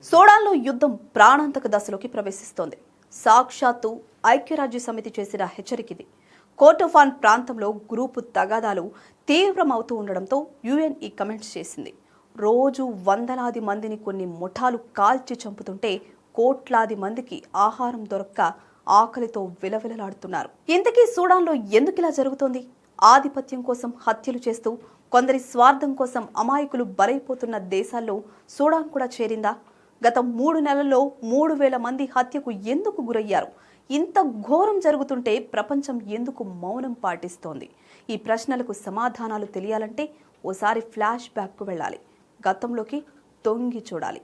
సూడాన్లో యుద్ధం ప్రాణాంతక దశలోకి ప్రవేశిస్తోంది. సాక్షాత్తు ఐక్యరాజ్య సమితి చేసిన హెచ్చరికది. కోర్టోఫాన్ ప్రాంతంలో గ్రూపు తగాదాలు తీవ్రమవుతూ ఉండడంతో యుఎన్ ఈ కమెంట్స్ చేసింది. రోజు వందలాది మందిని కొన్ని ముఠాలు కాల్చి చంపుతుంటే కోట్లాది మందికి ఆహారం దొరక్క ఆకలితో విలవిలలాడుతున్నారు. ఇంతకీ సూడాన్లో ఎందుకిలా జరుగుతోంది? ఆధిపత్యం కోసం హత్యలు చేస్తూ కొందరి స్వార్థం కోసం అమాయకులు బలైపోతున్న దేశాల్లో సూడాన్ కూడా చేరిందా? గత 3 నెలల్లో 3,000 మంది హత్యకు ఎందుకు గురయ్యారు? ఇంత ఘోరం జరుగుతుంటే ప్రపంచం ఎందుకు మౌనం పాటిస్తోంది? ఈ ప్రశ్నలకు సమాధానాలు తెలియాలంటే ఓసారి ఫ్లాష్ బ్యాక్కు వెళ్ళాలి, గతంలోకి తొంగి చూడాలి.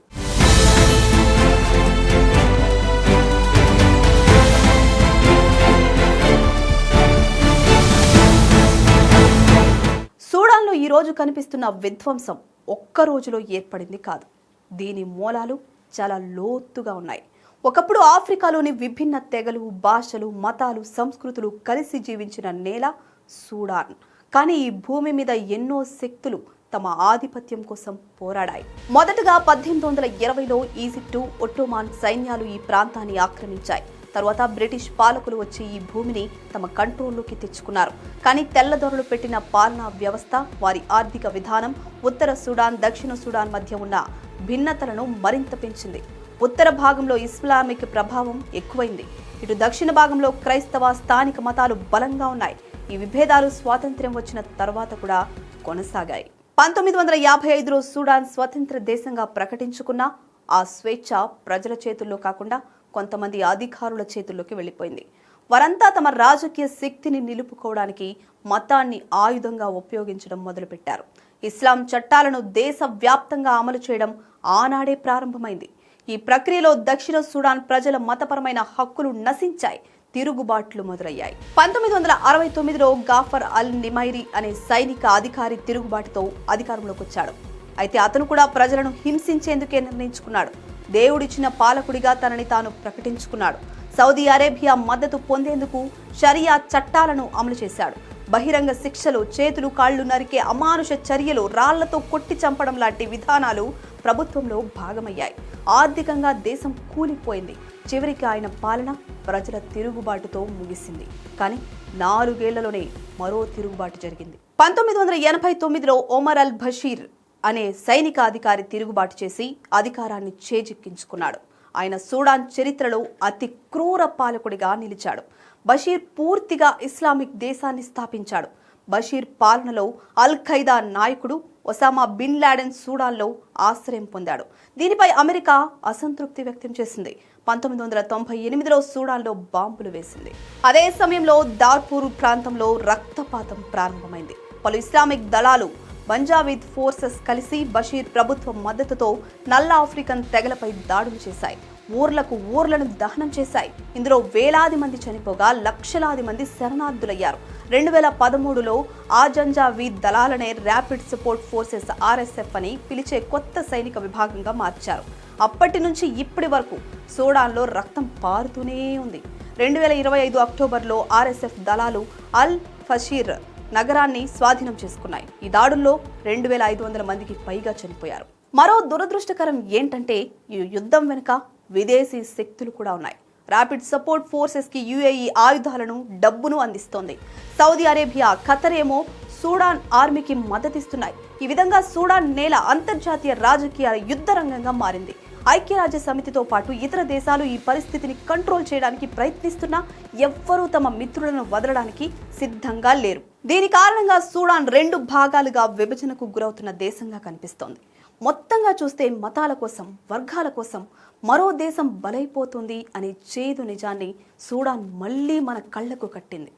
సూడాన్లో ఈ రోజు కనిపిస్తున్న విధ్వంసం ఒక్క రోజులో ఏర్పడింది కాదు. దీని మూలాలు చాలా లోతుగా ఉన్నాయి. ఒకప్పుడు ఆఫ్రికాలోని విభిన్న తెగలు, భాషలు, మతాలు, సంస్కృతులు కలిసి జీవించిన నేల సూడాన్. కానీ ఈ భూమి మీద ఎన్నో శక్తులు తమ ఆధిపత్యం కోసం పోరాడాయి. మొదటగా 1820లో ఈజిప్టు, ఒట్టోమాన్ సైన్యాలు ఈ ప్రాంతాన్ని ఆక్రమించాయి. తర్వాత బ్రిటిష్ పాలకులు వచ్చి ఈ భూమిని తమ కంట్రోల్లోకి తెచ్చుకున్నారు. కానీ తెల్లదొరలు పెట్టిన పాలనా వ్యవస్థ, వారి ఆర్థిక విధానం ఉత్తర సూడాన్, దక్షిణ సూడాన్ మధ్య ఉన్న భిన్నతలను మరింత పెంచింది. ఉత్తర భాగంలో ఇస్లామిక్ ప్రభావం ఎక్కువైంది. ఇటు దక్షిణ భాగంలో క్రైస్తవ, స్థానిక మతాలు బలంగా ఉన్నాయి. ఈ విభేదాలు స్వాతంత్ర్యం వచ్చిన తర్వాత కూడా కొనసాగాయి. 1955లో సూడాన్ స్వతంత్ర దేశంగా ప్రకటించుకున్న ఆ స్వేచ్ఛ ప్రజల చేతుల్లో కాకుండా కొంతమంది అధికారుల చేతుల్లోకి వెళ్ళిపోయింది. వారంతా తమ రాజకీయ శక్తిని నిలుపుకోవడానికి మతాన్ని ఆయుధంగా ఉపయోగించడం మొదలుపెట్టారు. ఇస్లాం చట్టాలను దేశవ్యాప్తంగా అమలు చేయడం ఆనాడే ప్రారంభమైంది. ఈ ప్రక్రియలో దక్షిణ సూడాన్ ప్రజల మతపరమైన హక్కులు నశించాయి, తిరుగుబాట్లు మొదలయ్యాయి. 1969లో గాఫర్ అల్ నిమైరీ అనే సైనిక అధికారి తిరుగుబాటుతో అధికారంలోకి వచ్చాడు. అయితే అతను కూడా ప్రజలను హింసించేందుకే నిర్ణయించుకున్నాడు. దేవుడిచ్చిన పాలకుడిగా తనని తాను ప్రకటించుకున్నాడు. సౌదీ అరేబియా మద్దతు పొందేందుకు షరియా చట్టాలను అమలు చేశాడు. బహిరంగ శిక్షలు, చేతులు కాళ్లు నరికే అమానుష చర్యలు, రాళ్లతో కొట్టి చంపడం లాంటి విధానాలు ప్రభుత్వంలో భాగమయ్యాయి. ఆర్థికంగా దేశం కూలిపోయింది. చివరికి ఆయన పాలన ప్రజల తిరుగుబాటుతో ముగిసింది. కానీ 4 ఏళ్లలోనే మరో తిరుగుబాటు జరిగింది. 1989లో ఒమర్ అల్ బషీర్ అనే సైనిక అధికారి తిరుగుబాటు చేసి అధికారాన్ని చేజిక్కించుకున్నాడు. ఆయన సూడాన్ చరిత్రలో అతి క్రూర పాలకుడిగా నిలిచాడు. బషీర్ పూర్తిగా ఇస్లామిక్ దేశాన్ని స్థాపించాడు. బషీర్ పాలనలో అల్ ఖైదా నాయకుడు ఒసామా బిన్ లాడెన్ సూడాన్లో ఆశ్రయం పొందాడు. దీనిపై అమెరికా అసంతృప్తి వ్యక్తం చేసింది. 1998లో సూడాన్లో బాంబులు వేసింది. అదే సమయంలో దార్ఫూర్ ప్రాంతంలో రక్తపాతం ప్రారంభమైంది. పలు ఇస్లామిక్ దళాలు, బంజావీద్ ఫోర్సెస్ కలిసి బషీర్ ప్రభుత్వం మద్దతుతో నల్ల ఆఫ్రికన్ తెగలపై దాడులు చేశాయి. ఊర్లను దహనం చేశాయి. ఇందులో వేలాది మంది చనిపోగా లక్షలాది మంది శరణార్థులయ్యారు. 2013లో ఆజంజావీద్ దళాలనే ర్యాపిడ్ సపోర్ట్ ఫోర్సెస్ RSF అని పిలిచే కొత్త సైనిక విభాగంగా మార్చారు. అప్పటి నుంచి ఇప్పటి వరకు సూడాన్లో రక్తం పారుతూనే ఉంది. 2025 అక్టోబర్లో RSF దళాలు అల్ ఫషీర్ నగరాన్ని స్వాధీనం చేసుకున్నాయి. ఈ దాడుల్లో 2,500 మందికి పైగా చనిపోయారు. మరో దురదృష్టకరం ఏంటంటే ఈ యుద్ధం వెనుక విదేశీ శక్తులు కూడా ఉన్నాయి. ర్యాపిడ్ సపోర్ట్ ఫోర్సెస్ కి UAE ఆయుధాలను, డబ్బును అందిస్తోంది. సౌదీ అరేబియా, ఖతర్ ఏమో సూడాన్ ఆర్మీకి మద్దతిస్తున్నాయి. ఈ విధంగా సూడాన్ నేల అంతర్జాతీయ రాజకీయాల యుద్ధ రంగంగా మారింది. ఐక్యరాజ్య సమితితో పాటు ఇతర దేశాలు ఈ పరిస్థితిని కంట్రోల్ చేయడానికి ప్రయత్నిస్తున్నా ఎవ్వరూ తమ మిత్రులను వదలడానికి సిద్ధంగా లేరు. దీని కారణంగా సూడాన్ 2 భాగాలుగా విభజనకు గురవుతున్న దేశంగా కనిపిస్తోంది. మొత్తంగా చూస్తే మతాల కోసం, వర్గాల కోసం మరో దేశం బలైపోతుంది అనే చేదు నిజాన్ని సూడాన్ మళ్లీ మన కళ్లకు కట్టింది.